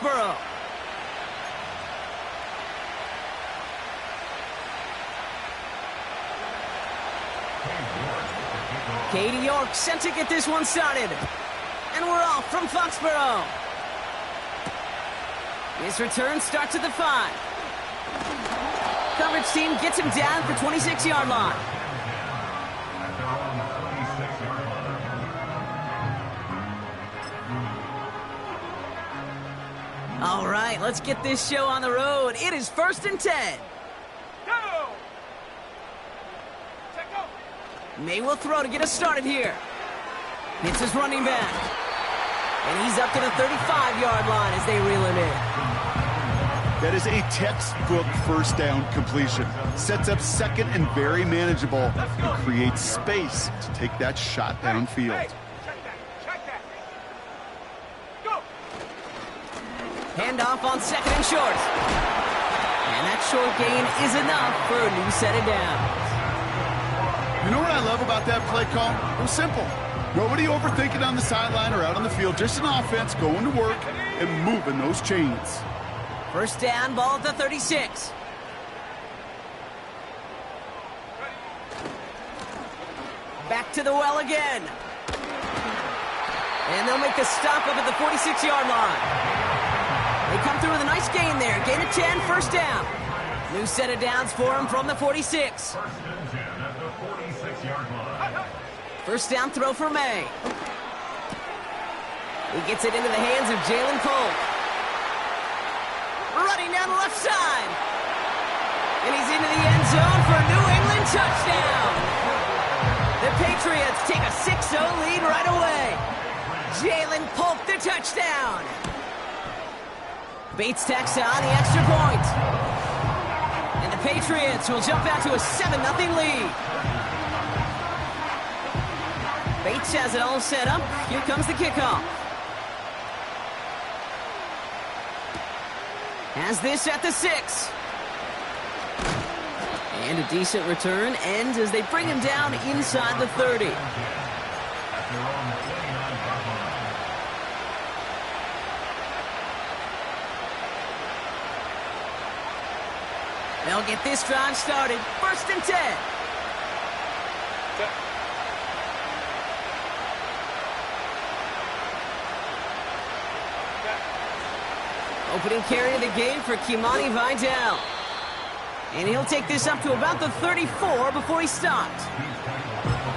Foxborough. Katie York set to get this one started. And we're off from Foxborough. This return starts at the 5. Coverage team gets him down at the 26-yard line. All right, let's get this show on the road. It is 1st and 10. Go! May will throw to get us started here. Hits his running back. And he's up to the 35-yard line as they reel him in. That is a textbook first down completion. Sets up second and very manageable. And creates space to take that shot downfield. Hey, check that. Go! Handoff on 2nd and short. And that short gain is enough for a new set of downs. You know what I love about that play call? It was simple. Nobody overthinking on the sideline or out on the field. Just an offense going to work and moving those chains. First down, ball at the 36. Back to the well again. And they'll make a stop up at the 46-yard line. They come through with a nice gain there. Gain of 10, first down. New set of downs for him from the 46. First down throw for May. He gets it into the hands of Jalen Polk. Running down the left side. And he's into the end zone for a New England touchdown. The Patriots take a 6-0 lead right away. Jalen Polk, the touchdown. Bates tacks on the extra point. And the Patriots will jump out to a 7-0 lead. Bates has it all set up. Here comes the kickoff. Has this at the 6. And a decent return ends as they bring him down inside the 30. They'll get this drive started. 1st and 10. Opening carry of the game for Kimani Vidal. And he'll take this up to about the 34 before he stopped.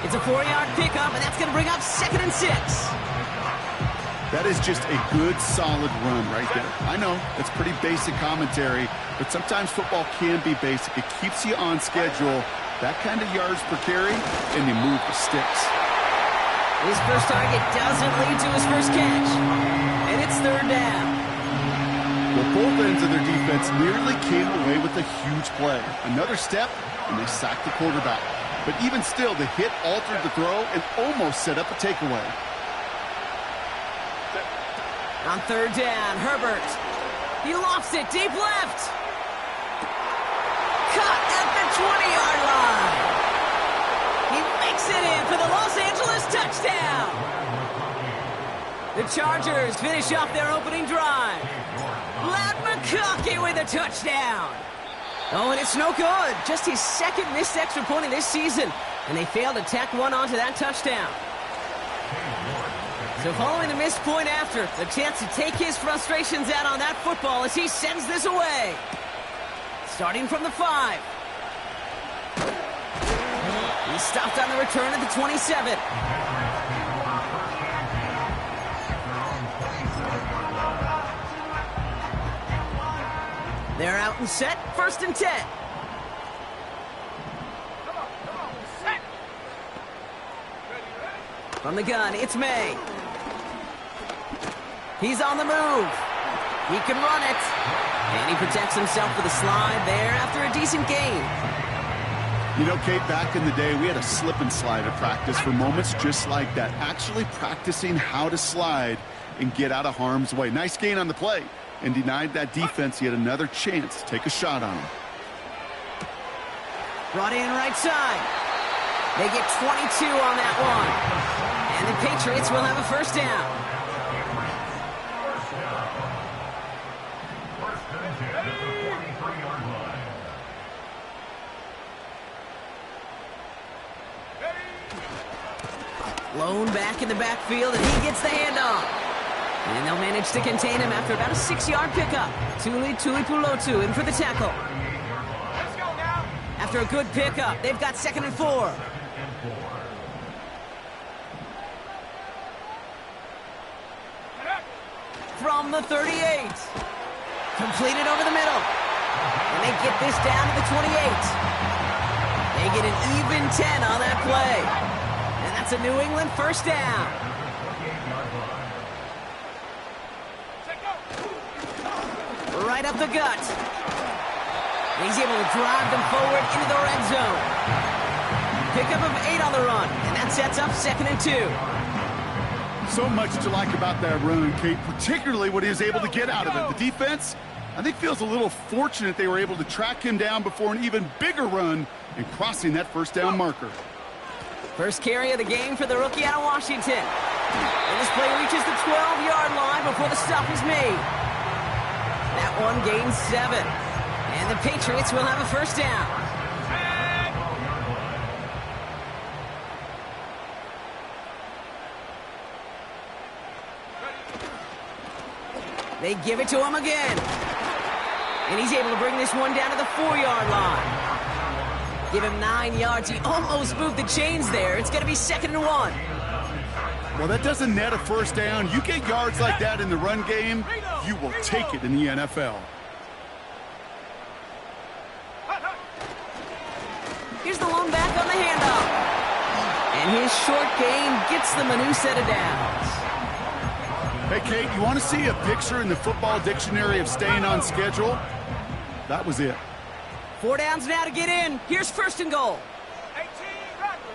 It's a 4-yard pickup, and that's going to bring up 2nd and 6. That is just a good, solid run right there. I know, it's pretty basic commentary, but sometimes football can be basic. It keeps you on schedule. That kind of yards per carry, and you move the sticks. His first target doesn't lead to his first catch. And it's 3rd down. Well, both ends of their defense nearly came away with a huge play. Another step, and they sacked the quarterback. But even still, the hit altered the throw and almost set up a takeaway. On 3rd down, Herbert. He lofts it deep left. Caught at the 20-yard line. He makes it in for the Los Angeles touchdown. The Chargers finish off their opening drive. Lad McConkey with a touchdown. Oh, and it's no good. Just his 2nd missed extra point of this season. And they failed to tack one onto that touchdown. So following the missed point after, the chance to take his frustrations out on that football as he sends this away. Starting from the 5. He stopped on the return at the 27. They're out and set, 1st and 10. Set! From the gun, it's May. He's on the move. He can run it. And he protects himself with a slide there after a decent gain. You know, Kate, back in the day, we had a slip and slide at practice for moments just like that. Actually practicing how to slide and get out of harm's way. Nice gain on the play. And denied that defense yet another chance to take a shot on him. Brought in right side. They get 22 on that one. And the Patriots will have a first down. Blown back in the backfield, and he gets the handoff. And they'll manage to contain him after about a 6-yard pickup. Tuli Tuipulotu in for the tackle. Let's go now. After a good pickup, they've got 2nd and 4. From the 38. Completed over the middle. And they get this down to the 28. They get an even 10 on that play. And that's a New England first down. Right up the gut. He's able to drive them forward into the red zone. Pickup of 8 on the run, and that sets up 2nd and 2. So much to like about that run, Kate, particularly what he was able to get out of it. The defense, I think, feels a little fortunate they were able to track him down before an even bigger run and crossing that first down marker. First carry of the game for the rookie out of Washington. And this play reaches the 12-yard line before the stop is made. That one gains 7. And the Patriots will have a first down. They give it to him again. And he's able to bring this one down to the 4-yard line. Give him 9 yards. He almost moved the chains there. It's going to be 2nd and 1. Well, that doesn't net a first down. You get yards like that in the run game, you will take it in the NFL. Here's the lone back on the handoff. And his short gain gets them a new set of downs. Hey, Kate, you want to see a picture in the football dictionary of staying on schedule? That was it. 4 downs now to get in. Here's 1st and goal. 18 Rattler.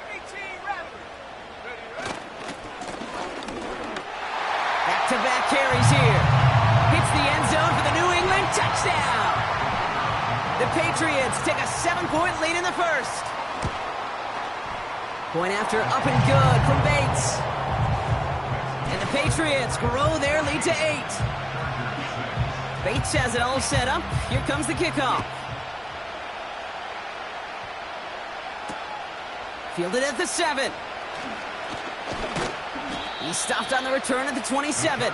Back-to-back carries here. Hits the end zone for the New England touchdown. The Patriots take a 7-point lead in the first. Point after up and good from Bates. And the Patriots grow their lead to 8. Bates has it all set up. Here comes the kickoff. Fielded at the 7. He stopped on the return at the 27.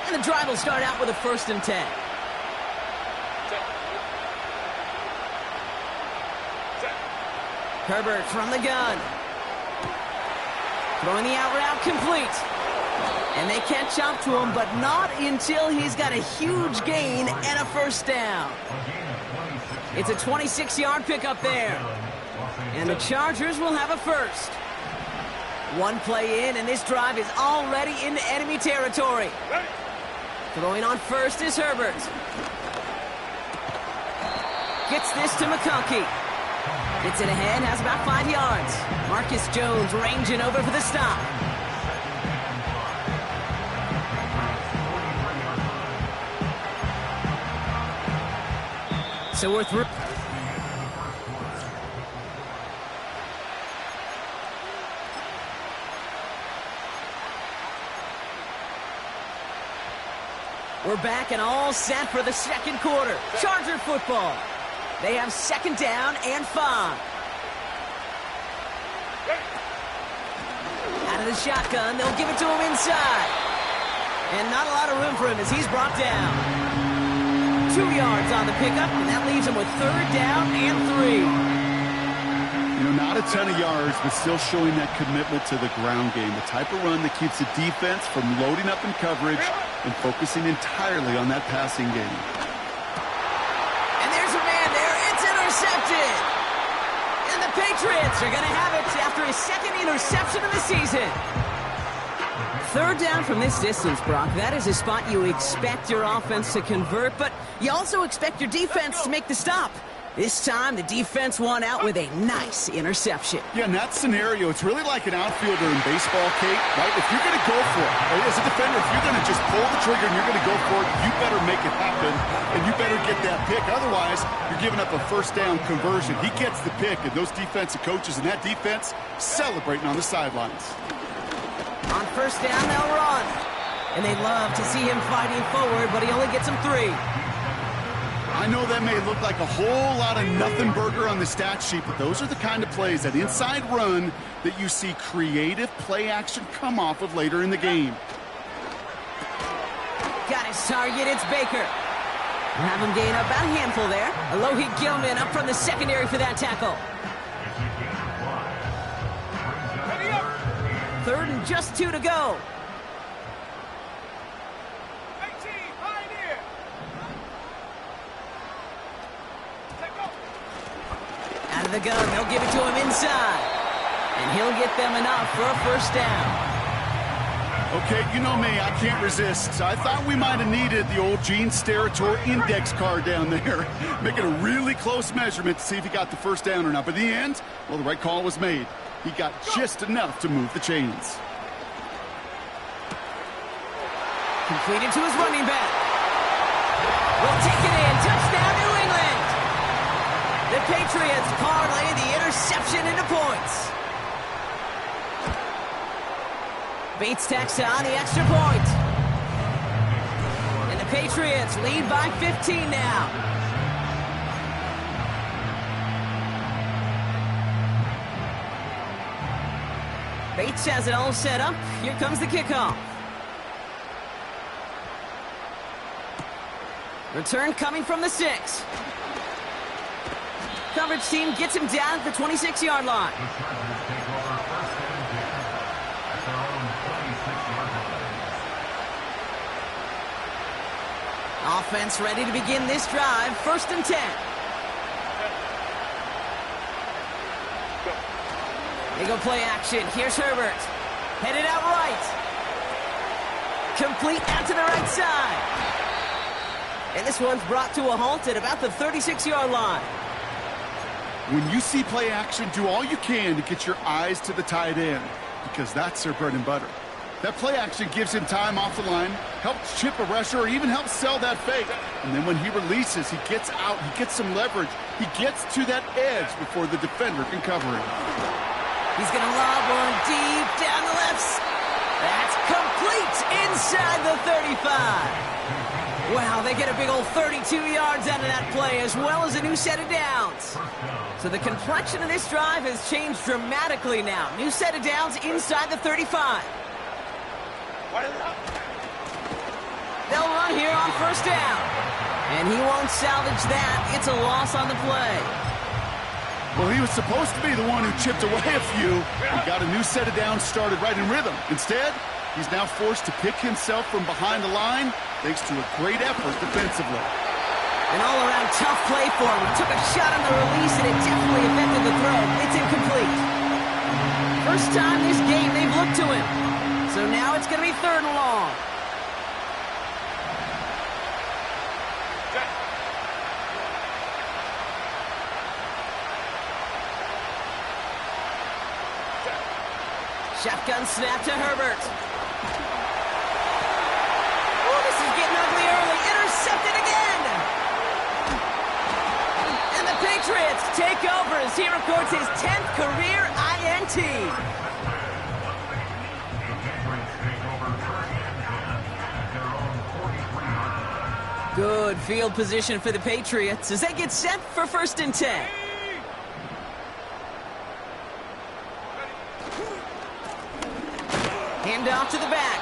And the drive will start out with a 1st and 10. Herbert from the gun. Throwing the out route complete. And they catch up to him, but not until he's got a huge gain and a first down. It's a 26-yard pickup there. And the Chargers will have a first. One play in, and this drive is already into enemy territory. Throwing on first is Herbert. Gets this to McConkey. Gets it ahead, has about 5 yards. Marcus Jones ranging over for the stop. So we're through. We're back and all set for the 2nd quarter. Charger football. They have 2nd down and 5. Out of the shotgun, they'll give it to him inside. And not a lot of room for him as he's brought down. 2 yards on the pickup, and that leaves him with 3rd down and 3. You know, not a ton of yards, but still showing that commitment to the ground game. The type of run that keeps the defense from loading up in coverage and focusing entirely on that passing game. And there's a man there. It's intercepted. And the Patriots are going to have it after his 2nd interception of the season. 3rd down from this distance, Brock. That is a spot you expect your offense to convert, but you also expect your defense to make the stop. This time, the defense won out with a nice interception. Yeah, in that scenario, it's really like an outfielder in baseball, Kate, right? If you're going to go for it, right, as a defender, if you're going to just pull the trigger and you're going to go for it, you better make it happen, and you better get that pick. Otherwise, you're giving up a 1st down conversion. He gets the pick, and those defensive coaches and that defense celebrating on the sidelines. On first down, they'll run. And they'd love to see him fighting forward, but he only gets him 3. I know that may look like a whole lot of nothing burger on the stat sheet, but those are the kind of plays, that inside run, that you see creative play action come off of later in the game. Got his target, it's Baker. We'll have him gain up about a handful there. Alohi Gilman up from the secondary for that tackle. Ready up. 3rd and just 2 to go. 18, Pioneer. Take off. Out of the gun, they'll give it to him inside. And he'll get them enough for a first down. Okay, you know me, I can't resist. I thought we might have needed the old Gene Steratore index card down there. Making a really close measurement to see if he got the first down or not. But in the end, well, the right call was made. He got just enough to move the chains. Completed to his running back. Will take it in. Touchdown, New England. The Patriots parlay the interception into points. Bates tacks on the extra point. And the Patriots lead by 15 now. Bates has it all set up. Here comes the kickoff. Return coming from the 6. Coverage team gets him down at the 26-yard line. Offense ready to begin this drive. 1st and 10. They go play action. Here's Herbert. Headed out right. Complete out to the right side. And this one's brought to a halt at about the 36-yard line. When you see play action, do all you can to get your eyes to the tight end, because that's their bread and butter. That play action gives him time off the line, helps chip a rusher, or even helps sell that fake. And then when he releases, he gets out, he gets some leverage. He gets to that edge before the defender can cover him. He's going to lob one deep down the left. That's complete inside the 35. Wow, they get a big old 32 yards out of that play, as well as a new set of downs. So the complexion of this drive has changed dramatically now. New set of downs inside the 35. They'll run here on first down. And he won't salvage that. It's a loss on the play. Well, he was supposed to be the one who chipped away a few. He got a new set of downs started right in rhythm. Instead, he's now forced to pick himself from behind the line thanks to a great effort defensively. An all-around tough play for him. He took a shot on the release, and it definitely affected the throw. It's incomplete. First time this game they've looked to him. So now it's going to be 3rd and long. Shotgun snap to Herbert. Oh, this is getting ugly early. Intercepted again. And the Patriots take over as he records his 10th career INT. Good field position for the Patriots as they get set for 1st and 10. Hand off to the back.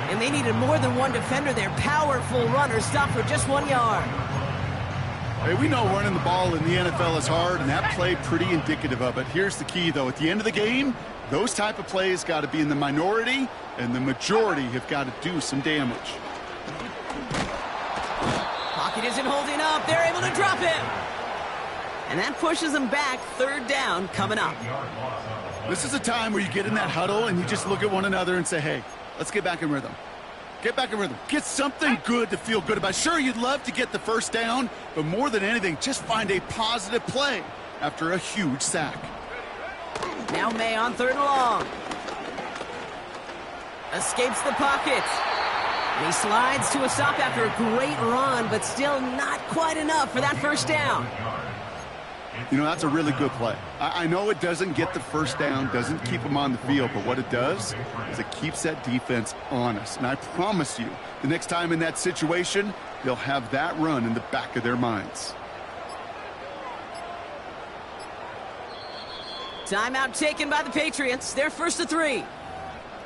And they needed more than one defender there. Powerful runner stopped for just 1 yard. Hey, we know running the ball in the NFL is hard, and that play pretty indicative of it. Here's the key, though. At the end of the game, those type of plays got to be in the minority, and the majority have got to do some damage. Pocket isn't holding up. They're able to drop him. And that pushes them back. 3rd down coming up. This is a time where you get in that huddle and you just look at one another and say, hey, let's get back in rhythm. Get back in rhythm. Get something good to feel good about. Sure, you'd love to get the first down, but more than anything, just find a positive play after a huge sack. Now May on 3rd and long. Escapes the pocket. And he slides to a stop after a great run, but still not quite enough for that first down. You know, that's a really good play. I know it doesn't get the first down, doesn't keep them on the field, but what it does is it keeps that defense honest. And I promise you, the next time in that situation, they'll have that run in the back of their minds. Timeout taken by the Patriots. They're first to 3.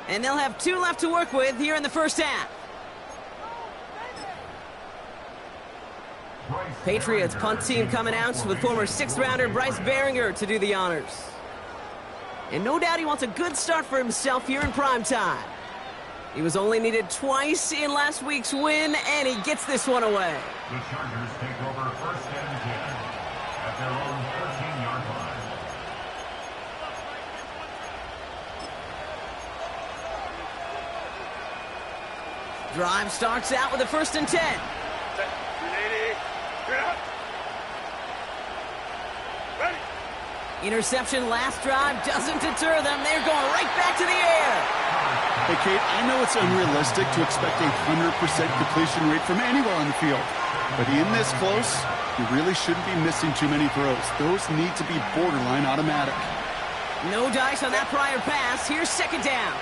And they'll have 2 left to work with here in the first half. Patriots punt team coming out with former 6th-rounder Bryce Behringer to do the honors. And no doubt he wants a good start for himself here in prime time. He was only needed twice in last week's win, and he gets this one away. The Chargers take over first and 10 at their own 14-yard line. Drive starts out with a first and 10. Interception last drive doesn't deter them. They're going right back to the air. Hey, Kate, I know it's unrealistic to expect a 100% completion rate from anywhere on the field. But in this close, you really shouldn't be missing too many throws. Those need to be borderline automatic. No dice on that prior pass. Here's second down.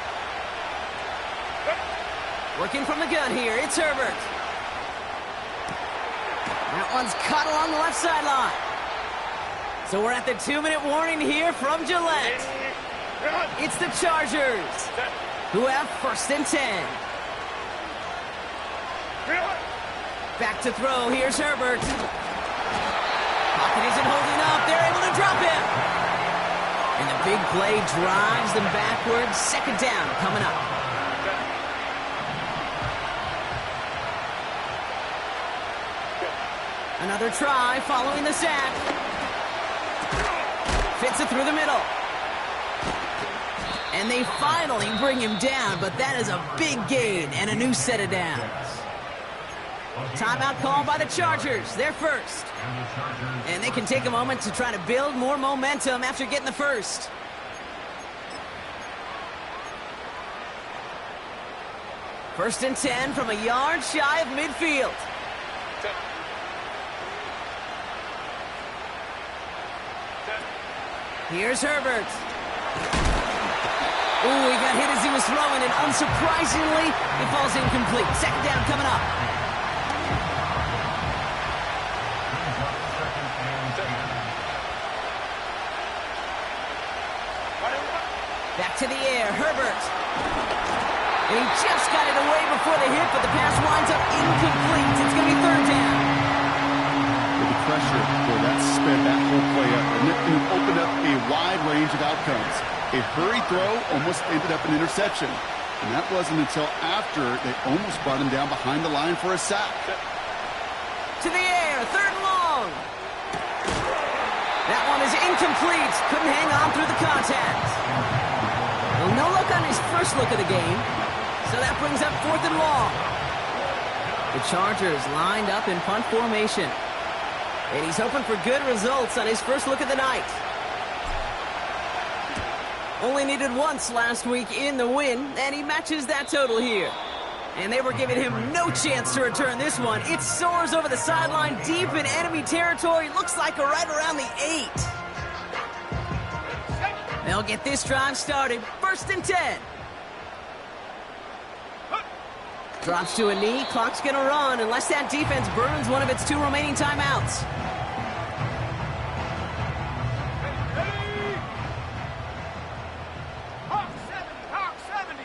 Working from the gun here. It's Herbert. That one's caught along the left sideline. So we're at the 2-minute warning here from Gillette. It's the Chargers, who have first and 10. Back to throw. Here's Herbert. Pocket isn't holding up. They're able to drop him. And the big play drives them backwards. Second down coming up. Another try following the sack. Fits it through the middle. And they finally bring him down, but that is a big gain and a new set of downs. Timeout called by the Chargers. They're first. And they can take a moment to try to build more momentum after getting the first. First and 10 from a yard shy of midfield. Here's Herbert. Ooh, he got hit as he was throwing, and unsurprisingly, he falls incomplete. Second down coming up. Back to the air, Herbert. And he just got it away before the hit, but the pass winds up incomplete. It's going to be third down. Pressure, boy, that sped that whole play up, and it opened up a wide range of outcomes. A hurried throw almost ended up an interception, and that wasn't until after they almost brought him down behind the line for a sack. To the air, third and long. That one is incomplete. Couldn't hang on through the contact. Well, no look on his first look of the game, so that brings up fourth and long. The Chargers lined up in punt formation. And he's hoping for good results on his first look of the night. Only needed once last week in the win, and he matches that total here. And they were giving him no chance to return this one. It soars over the sideline deep in enemy territory. Looks like right around the 8. They'll get this drive started. First and 10. Drops to a knee. Clock's going to run unless that defense burns one of its 2 remaining timeouts. Hawk 70.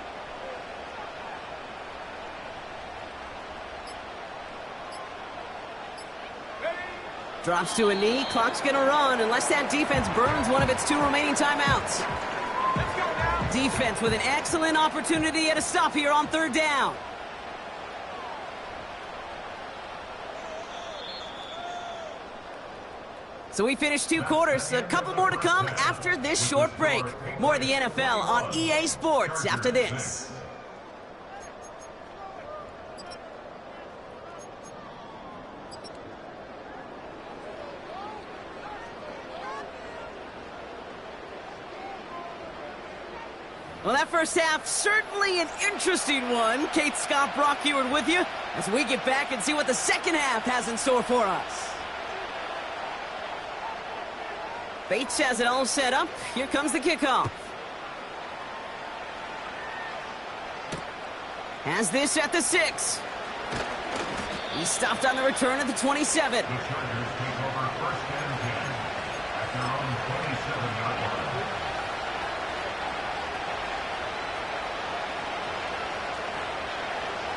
Drops to a knee. Clock's going to run unless that defense burns one of its 2 remaining timeouts. Let's go now. Defense with an excellent opportunity at a stop here on third down. So we finished 2 quarters. A couple more to come after this short break. More of the NFL on EA Sports after this. Well, that first half, certainly an interesting one. Kate, Scott, Brock Heward with you as we get back and see what the second half has in store for us. Bates has it all set up. Here comes the kickoff. Has this at the 6. He stopped on the return at the 27. The Chargers take over first and 10 at their own 27-yard line.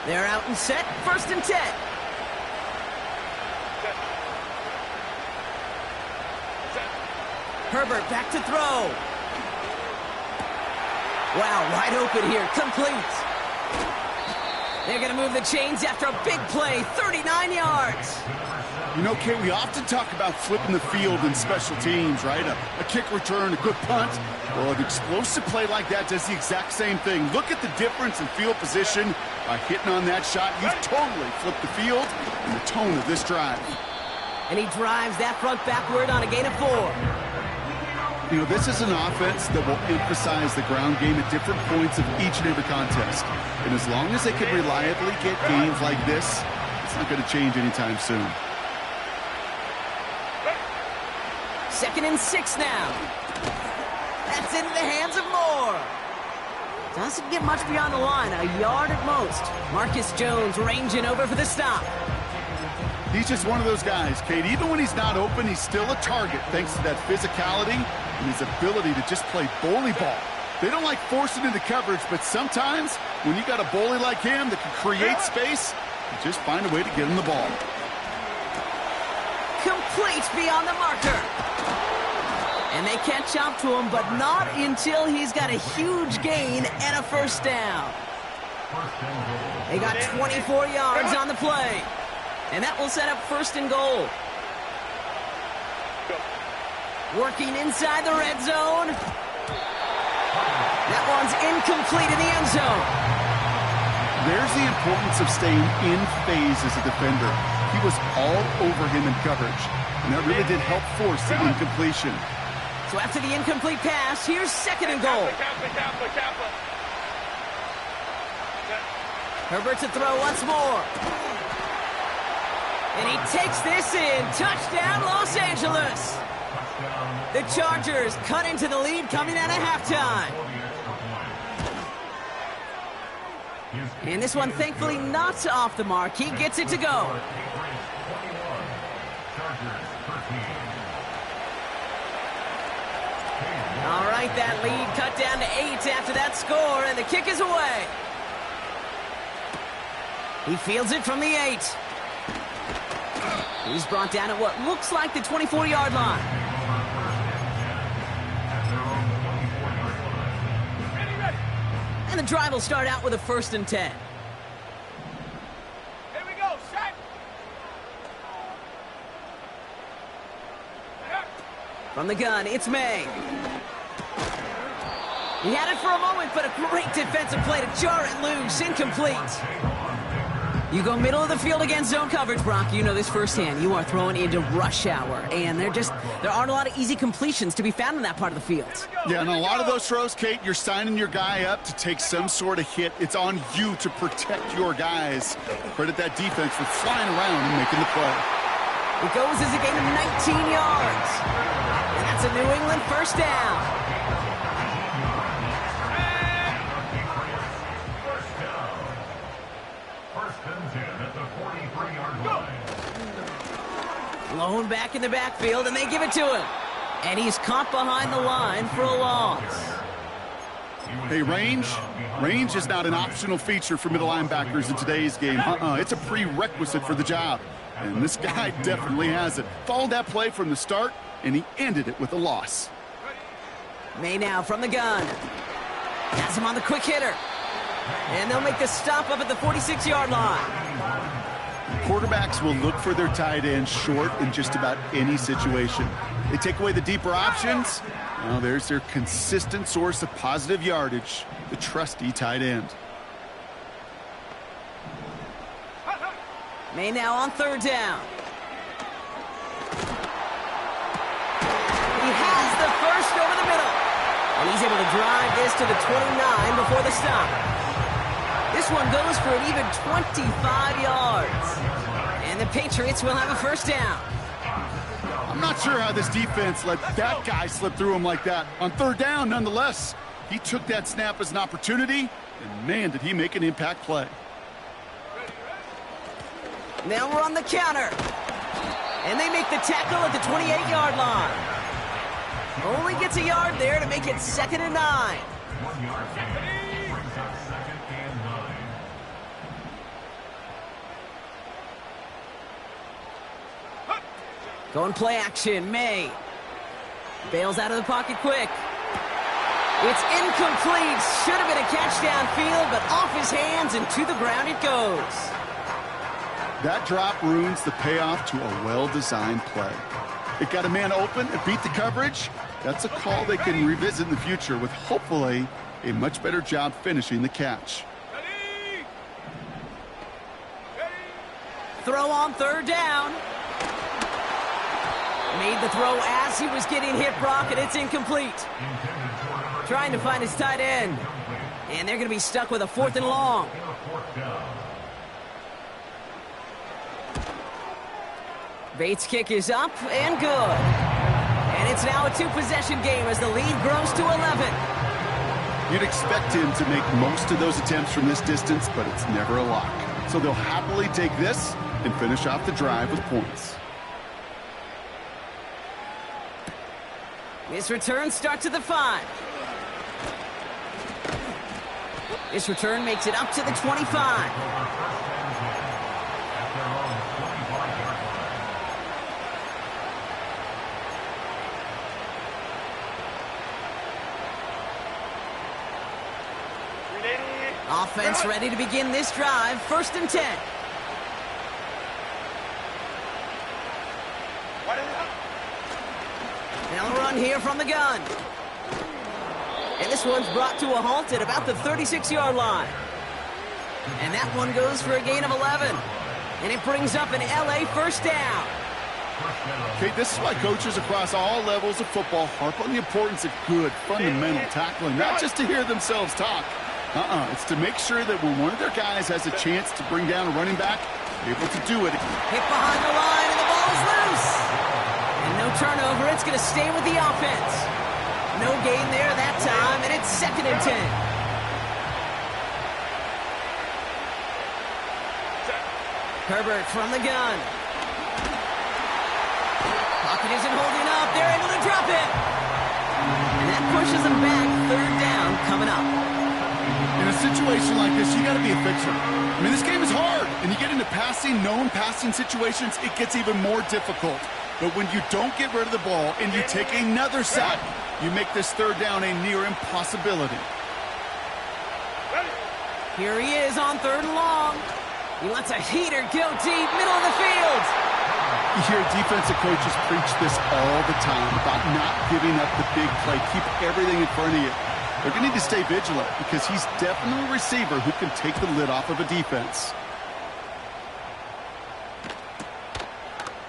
They're out and set. First and 10. Herbert back to throw. Wow, wide open here. Complete. They're going to move the chains after a big play. 39 yards. You know, Kate, we often talk about flipping the field in special teams, right? A kick return, a good punt. Well, an explosive play like that does the exact same thing. Look at the difference in field position. By hitting on that shot, you've totally flipped the field and the tone of this drive. And he drives that front backward on a gain of 4. You know, this is an offense that will emphasize the ground game at different points of each and every contest. And as long as they can reliably get gains like this, it's not going to change anytime soon. 2nd and 6 now. That's into the hands of Moore. Doesn't get much beyond the line, a yard at most. Marcus Jones ranging over for the stop. He's just one of those guys, Kate. Even when he's not open, he's still a target thanks to that physicality and his ability to just play bully ball. They don't like forcing into coverage, but sometimes when you got a bully like him that can create space, you just find a way to get him the ball. Complete beyond the marker. And they catch up to him, but not until he's got a huge gain and a first down. They got 24 yards on the play. And that will set up 1st and goal. Working inside the red zone. That one's incomplete in the end zone. There's the importance of staying in phase as a defender. He was all over him in coverage, and that really did help force the incompletion. So after the incomplete pass, here's 2nd and goal. Herbert to throw once more. And he takes this in. Touchdown, Los Angeles. The Chargers cut into the lead coming out of halftime. And this one, thankfully, not off the mark. He gets it to go. All right, that lead cut down to 8 after that score, and the kick is away. He fields it from the 8. He's brought down at what looks like the 24-yard line. And the drive will start out with a 1st and 10. Here we go, set. From the gun, it's May. He had it for a moment, but a great defensive play to jar it loose. Incomplete. You go middle of the field against zone coverage, Brock. You know this firsthand. You are throwing into rush hour, and there aren't a lot of easy completions to be found in that part of the field. Yeah, and a lot of those throws, Kate, you're signing your guy up to take some sort of hit. It's on you to protect your guys. Credit that defense for flying around and making the play. It goes as a gain of 19 yards. And that's a New England first down. Blown back in the backfield, and they give it to him. And he's caught behind the line for a loss. Hey, range is not an optional feature for middle linebackers in today's game. It's a prerequisite for the job. And this guy definitely has it. Followed that play from the start, and he ended it with a loss. May now from the gun. Has him on the quick hitter. And they'll make the stop up at the 46-yard line. Quarterbacks will look for their tight end short in just about any situation. They take away the deeper options. Well, there's their consistent source of positive yardage, the trusty tight end. May now on 3rd down. He has the first over the middle. And he's able to drive this to the 29 before the stop. This one goes for an even 25 yards. And the Patriots will have a first down. I'm not sure how this defense let that guy slip through him like that. On third down, nonetheless, he took that snap as an opportunity, and man, did he make an impact play. Now we're on the counter. And they make the tackle at the 28-yard line. Only gets a yard there to make it 2nd and 9. 1 yard gain. Brings up 2nd and 9. Going play action, May. Bails out of the pocket quick. It's incomplete. Should have been a catch downfield, but off his hands and to the ground it goes. That drop ruins the payoff to a well-designed play. It got a man open, it beat the coverage. That's a call they can revisit in the future with hopefully a much better job finishing the catch. Throw on third down. Made the throw as he was getting hit, Brock, and it's incomplete. Trying to find his tight end. And they're going to be stuck with a 4th and long. Bates' kick is up and good. And it's now a 2-possession game as the lead grows to 11. You'd expect him to make most of those attempts from this distance, but it's never a lock. So they'll happily take this and finish off the drive with points. This return starts at the 5. This return makes it up to the 25. Offense ready to begin this drive. 1st and 10. Now a run here from the gun. And this one's brought to a halt at about the 36-yard line. And that one goes for a gain of 11. And it brings up an LA 1st down. Okay, this is why coaches across all levels of football harp on the importance of good, fundamental tackling, not just to hear themselves talk. It's to make sure that when one of their guys has a chance to bring down a running back, they're able to do it. Hit behind the line, and the ball is loose. And no turnover. It's going to stay with the offense. No gain there that time, and it's 2nd and 10. Herbert from the gun. Pocket isn't holding up. They're able to drop it. And that pushes them back. 3rd down coming up. In a situation like this, you got to be a fixer. I mean, this game is hard, and you get into known passing situations, it gets even more difficult. But when you don't get rid of the ball and you take another sack, you make this 3rd down a near impossibility. Here he is on 3rd and long. He lets a heater go deep, middle of the field. You hear defensive coaches preach this all the time about not giving up the big play. Keep everything in front of you. They're going to need to stay vigilant because he's definitely a receiver who can take the lid off of a defense.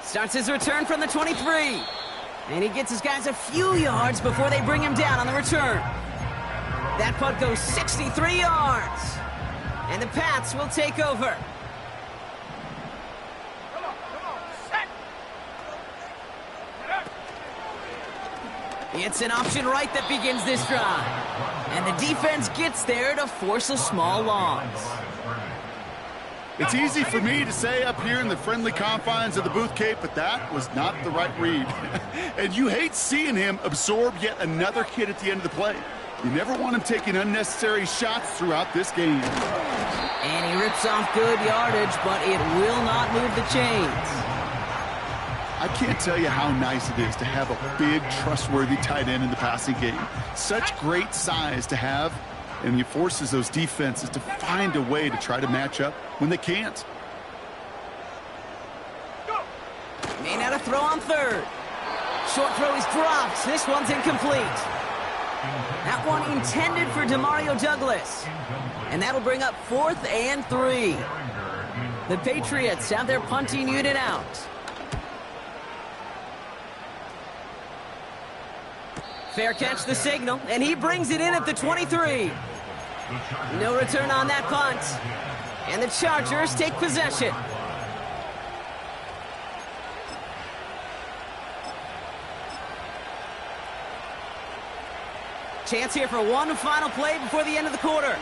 Starts his return from the 23. And he gets his guys a few yards before they bring him down on the return. That punt goes 63 yards. And the Pats will take over. It's an option right that begins this drive. And the defense gets there to force a small loss. It's easy for me to say up here in the friendly confines of the booth, Kate, but that was not the right read. And you hate seeing him absorb yet another hit at the end of the play. You never want him taking unnecessary shots throughout this game. And he rips off good yardage, but it will not move the chains. I can't tell you how nice it is to have a big, trustworthy tight end in the passing game. Such great size to have, and he forces those defenses to find a way to try to match up when they can't. May not have throw on 3rd. Short throw is dropped. This one's incomplete. That one intended for Demario Douglas. And that'll bring up 4th and 3. The Patriots have their punting unit out. Fair catch the signal, and he brings it in at the 23. No return on that punt. And the Chargers take possession. Chance here for one final play before the end of the quarter.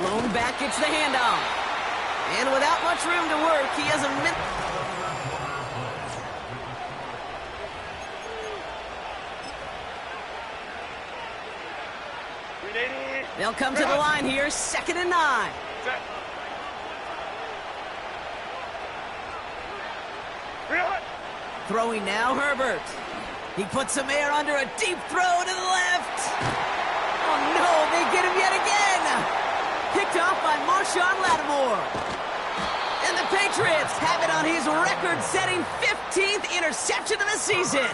Lone back gets the handoff. And without much room to work, he has a minute. They'll come to the line here, 2nd and 9. Throwing now, Herbert. He puts some air under a deep throw to the left. Oh no, they get him yet again. Picked off by Marshawn Lattimore. And the Patriots have it on his record-setting 15th interception of the season.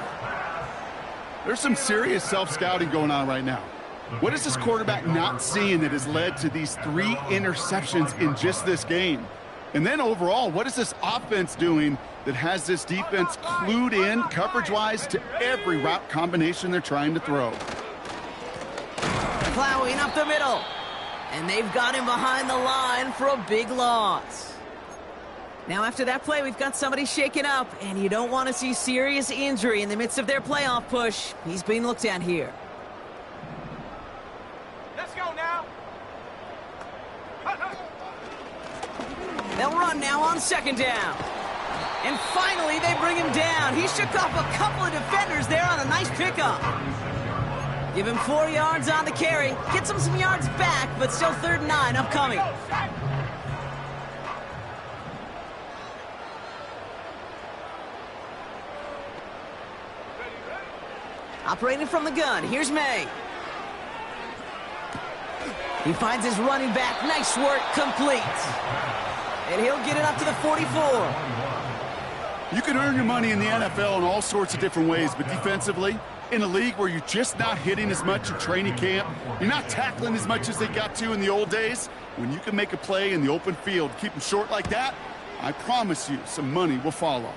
There's some serious self-scouting going on right now. What is this quarterback not seeing that has led to these 3 interceptions in just this game? And then overall, what is this offense doing that has this defense clued in coverage-wise to every route combination they're trying to throw? Plowing up the middle. And they've got him behind the line for a big loss. Now after that play, we've got somebody shaken up, and you don't want to see serious injury in the midst of their playoff push. He's being looked at here. Let's go now. They'll run now on 2nd down. And finally, they bring him down. He shook off a couple of defenders there on a nice pickup. Give him 4 yards on the carry. Gets him some yards back, but still 3rd and 9 upcoming. Operating from the gun, here's May. He finds his running back. Nice work, complete. And he'll get it up to the 44. You can earn your money in the NFL in all sorts of different ways, but defensively, in a league where you're just not hitting as much in training camp, you're not tackling as much as they got to in the old days, when you can make a play in the open field, keep them short like that, I promise you some money will follow.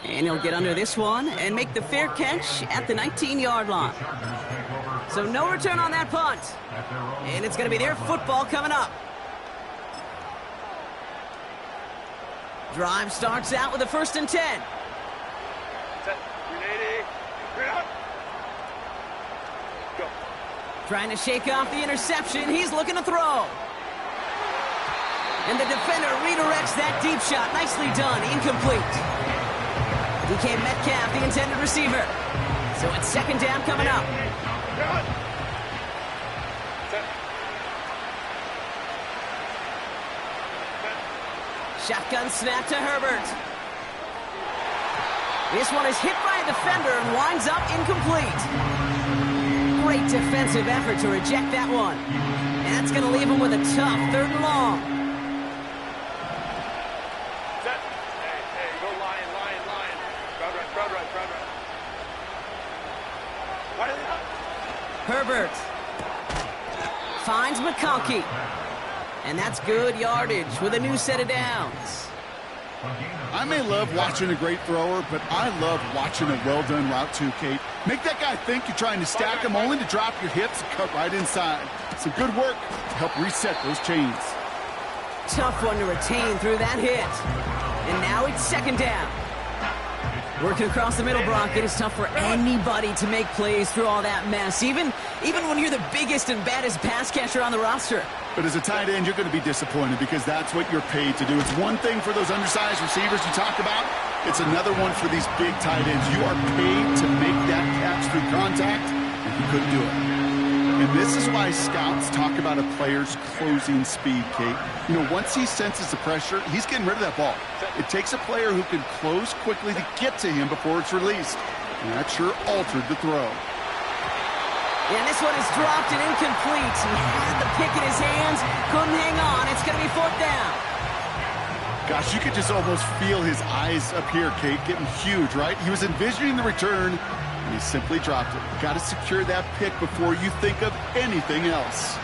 And he'll get under this one and make the fair catch at the 19-yard line. So no return on that punt. And it's going to be their football coming up. Drive starts out with a 1st and 10. Trying to shake off the interception. He's looking to throw. And the defender redirects that deep shot. Nicely done. Incomplete. DK Metcalf, the intended receiver. So it's 2nd down coming up. Shotgun snap to Herbert. This one is hit by a defender and winds up incomplete. Great defensive effort to reject that one. And that's going to leave him with a tough 3rd and long. Hey, go Lion. Crowd right. Herbert finds McConkey. And that's good yardage with a new set of downs. I may love watching a great thrower, but I love watching a well-done route too, Kate. Make that guy think you're trying to stack him only to drop your hips and cut right inside. Some good work to help reset those chains. Tough one to retain through that hit. And now it's 2nd down. Working across the middle, Brock, it is tough for anybody to make plays through all that mess, even when you're the biggest and baddest pass catcher on the roster. But as a tight end, you're going to be disappointed because that's what you're paid to do. It's one thing for those undersized receivers you talked about. It's another one for these big tight ends. You are paid to make that catch through contact, and you couldn't do it. And this is why scouts talk about a player's closing speed, Kate. You know, once he senses the pressure, he's getting rid of that ball. It takes a player who can close quickly to get to him before it's released. And that sure altered the throw. And this one is dropped and incomplete. He had the pick in his hands, couldn't hang on. It's going to be 4th down. Gosh, you could just almost feel his eyes up here, Kate, getting huge, right? He was envisioning the return, and he simply dropped it. Got to secure that pick before you think of anything else.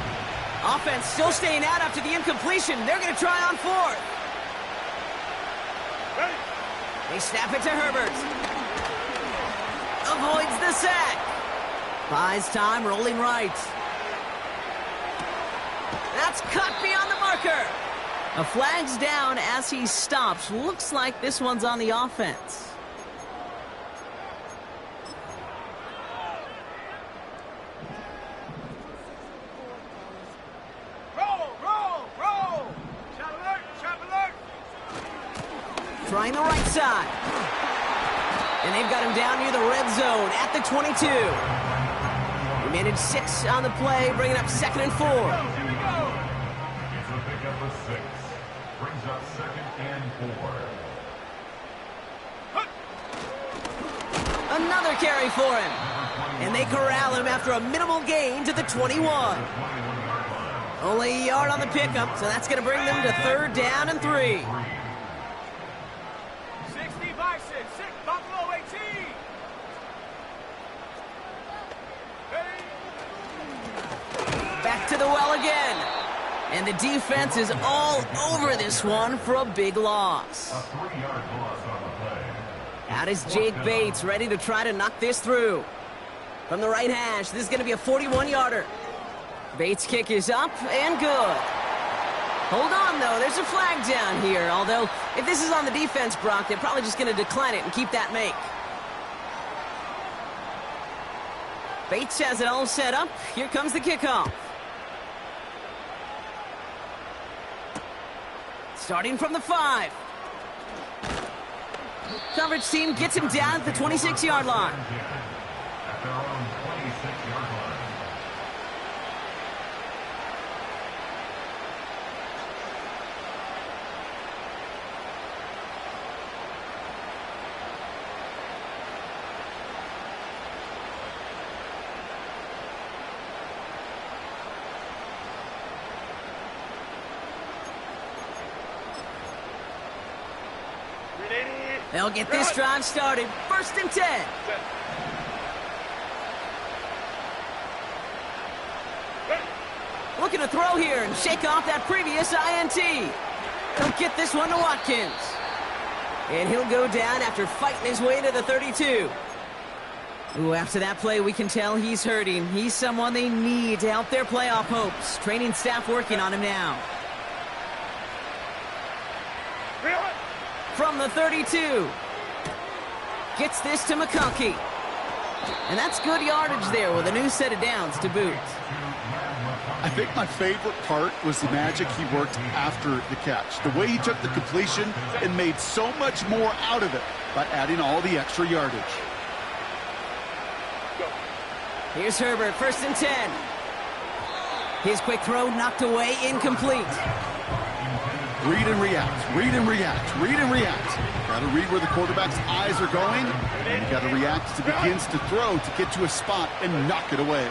Offense still staying out after the incompletion. They're going to try on 4th. They snap it to Herbert. Avoids the sack. Buys time, rolling right. That's cut beyond the marker. A flag's down as he stops. Looks like this one's on the offense. Roll, roll, roll. Shot alert, shot alert. Trying the right side. And they've got him down near the red zone at the 22. He managed 6 on the play, bringing up 2nd and 4. It's a pickup of 6. Brings up 2nd and 4. Another carry for him. And they corral him after a minimal gain to the 21. Only a yard on the pickup, so that's going to bring them to 3rd down and 3. 60 Bison, 6 Buffalo 18. Ready? Back to the well again. And the defense is all over this one for a big loss. A 3-yard loss on the play. Out is Jake Bates, ready to try to knock this through. From the right hash, this is going to be a 41-yarder. Bates' kick is up and good. Hold on, though. There's a flag down here. Although, if this is on the defense, Brock, they're probably just going to decline it and keep that make. Bates has it all set up. Here comes the kickoff. Starting from the 5. Coverage team gets him down at the 26-yard line. At their own 26-yard line. They'll get this drive started. 1st and 10. Looking to throw here and shake off that previous INT. He'll get this one to Watkins. And he'll go down after fighting his way to the 32. Ooh, after that play, we can tell he's hurting. He's someone they need to help their playoff hopes. Training staff working on him now. From the 32. Gets this to McConkey. And that's good yardage there with a new set of downs to boot. I think my favorite part was the magic he worked after the catch. The way he took the completion and made so much more out of it by adding all the extra yardage. Here's Herbert, 1st and 10. His quick throw knocked away, incomplete. Read and react, read and react, read and react. Got to read where the quarterback's eyes are going, and you got to react as he begins to throw to get to a spot and knock it away.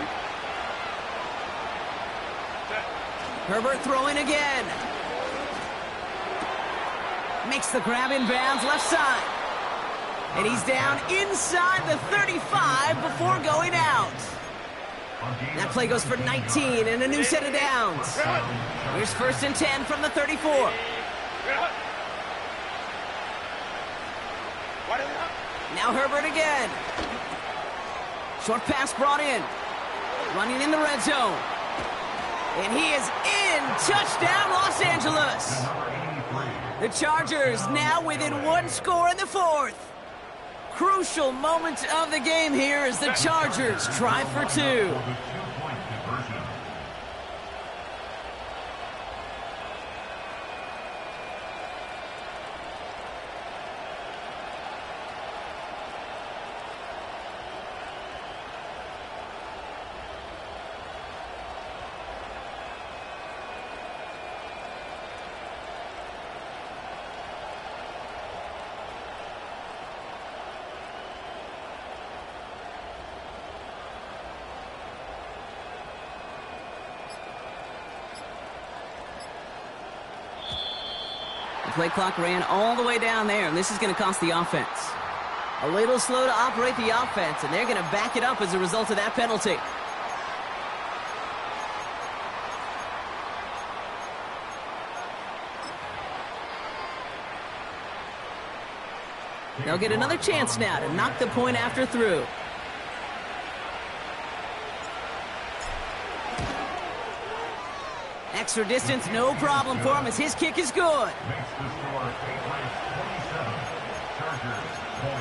Herbert throwing again. Makes the grab in bounds, left side. And he's down inside the 35 before going out. That play goes for 19 and a new set of downs. Here's 1st and 10 from the 34. Now Herbert again. Short pass brought in. Running in the red zone. And he is in. Touchdown, Los Angeles. The Chargers now within 1 score in the 4th. Crucial moment of the game here as the Chargers try for 2. The play clock ran all the way down there, and this is going to cost the offense. A little slow to operate the offense, and they're going to back it up as a result of that penalty. They'll get another chance now to knock the point after through. extra distance, no problem for him as his kick is good. Makes the score Patriots 27, Chargers 20.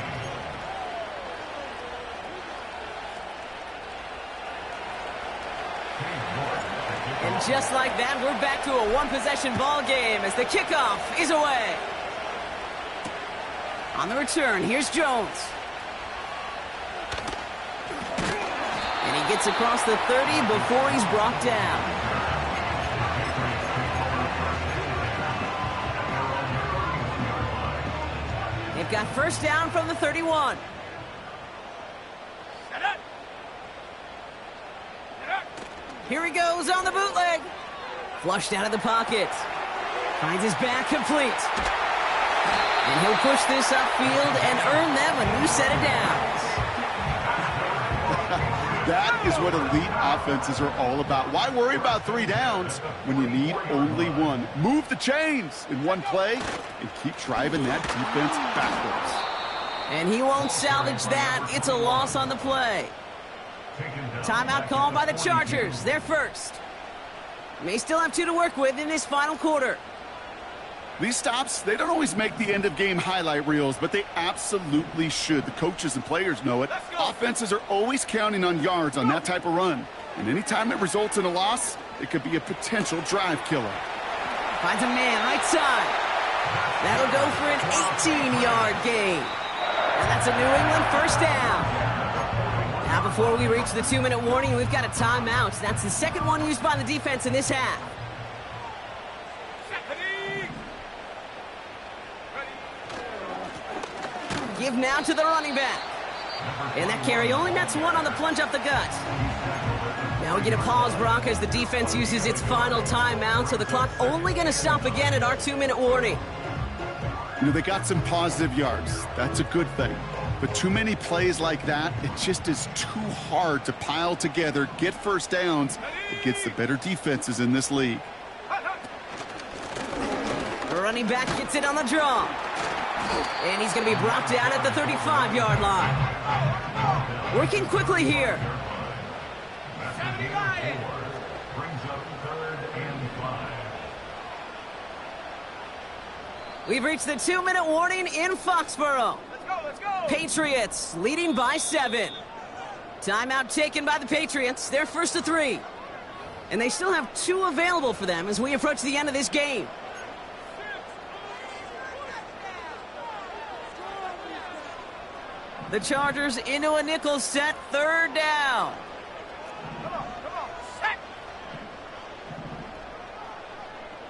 And just like that, we're back to a one-possession ball game as the kickoff is away. On the return, here's Jones. And he gets across the 30 before he's brought down. They've got first down from the 31. Set up. Set up. Here he goes on the bootleg. Flushed out of the pocket. Finds his back complete. And he'll push this upfield and earn them a new set of downs. That is what elite offenses are all about. Why worry about 3 downs when you need only one? Move the chains in one play and keep driving that defense backwards. And he won't salvage that. It's a loss on the play. Timeout called by the Chargers. They're first. May still have 2 to work with in this final quarter. These stops, they don't always make the end-of-game highlight reels, but they absolutely should. The coaches and players know it. Offenses are always counting on yards on that type of run. And anytime it results in a loss, it could be a potential drive killer. Finds a man right side. That'll go for an 18-yard gain. And that's a New England first down. Now before we reach the 2-minute warning, we've got a timeout. That's the second one used by the defense in this half. Give now to the running back. And that carry only nets 1 on the plunge up the gut. Now we get a pause, Brock, as the defense uses its final timeout, so the clock only going to stop again at our 2-minute warning. You know, they got some positive yards. That's a good thing. But too many plays like that, it just is too hard to pile together, get first downs against the better defenses in this league. The running back gets it on the draw. And he's going to be brought down at the 35-yard line. Working quickly here. Brings up 3rd and 5. We've reached the 2-minute warning in Foxborough. Let's go, let's go. Patriots leading by 7. Timeout taken by the Patriots. They're first to 3. And they still have 2 available for them as we approach the end of this game. The Chargers into a nickel set, 3rd down. Come on, set.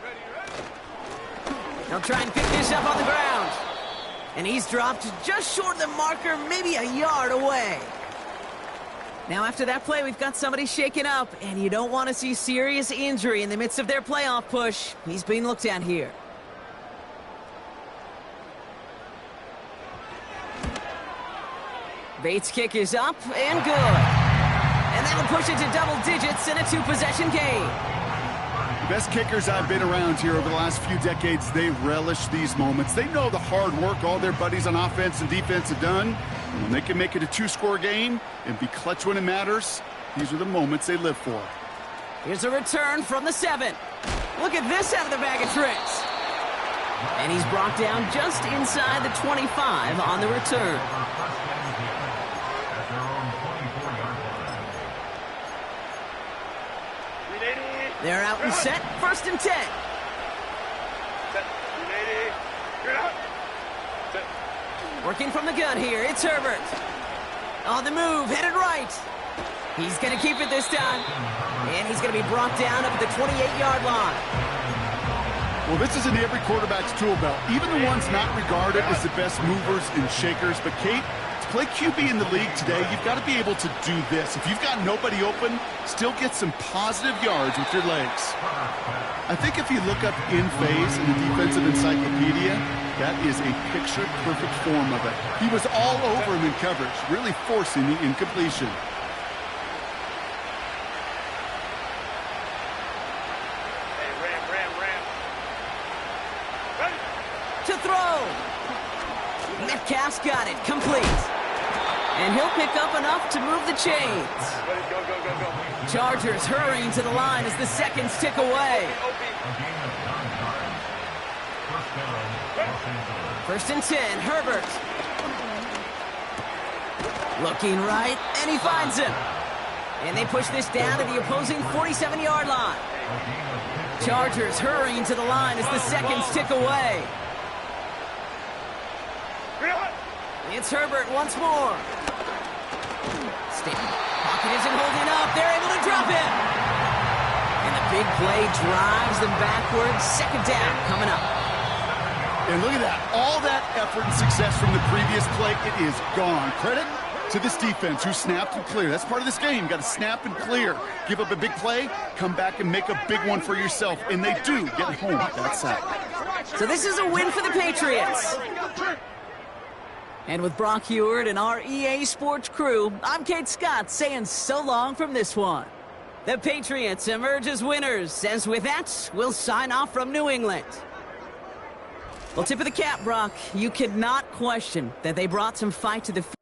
Ready, ready. They'll try and pick this up on the ground. And he's dropped just short of the marker, maybe a yard away. Now after that play, we've got somebody shaken up, and you don't want to see serious injury in the midst of their playoff push. He's being looked at here. Bates' kick is up and good. And that'll push it to double digits in a 2-possession game. The best kickers I've been around here over the last few decades, they relish these moments. They know the hard work all their buddies on offense and defense have done. And when they can make it a 2-score game and be clutch when it matters, these are the moments they live for. Here's a return from the 7. Look at this out of the bag of tricks. And he's brought down just inside the 25 on the return. They're out and set, 1st and 10. Set. Ready. Get out. Set. Working from the gun here, it's Herbert. On the move, headed right. He's going to keep it this time. And he's going to be brought down up at the 28-yard line. Well, this is in every quarterback's tool belt, even the ones not regarded as the best movers and shakers. But, Kate, to play QB in the league today, you've got to be able to do this. If you've got nobody open, still get some positive yards with your legs. I think if you look up in phase in the defensive encyclopedia, that is a picture-perfect form of it. He was all over him in coverage, really forcing the incompletion. To throw. Metcalf's got it, complete. And he'll pick up enough to move the chains. Chargers hurrying to the line as the seconds tick away. First and 10, Herbert. Looking right, and he finds him. And they push this down to the opposing 47-yard line. Chargers hurrying to the line as the seconds tick away. It's Herbert once more. Pocket isn't holding up. They're able to drop him. And the big play drives them backwards. Second down coming up. And look at that. All that effort and success from the previous play, it is gone. Credit to this defense who snapped and cleared. That's part of this game. You got to snap and clear. Give up a big play, come back and make a big one for yourself. And they do get home that sack. So this is a win for the Patriots. And with Brock Heward and our EA Sports crew, I'm Kate Scott saying so long from this one. The Patriots emerge as winners, as with that, we'll sign off from New England. Well, tip of the cap, Brock. You cannot question that they brought some fight to the field.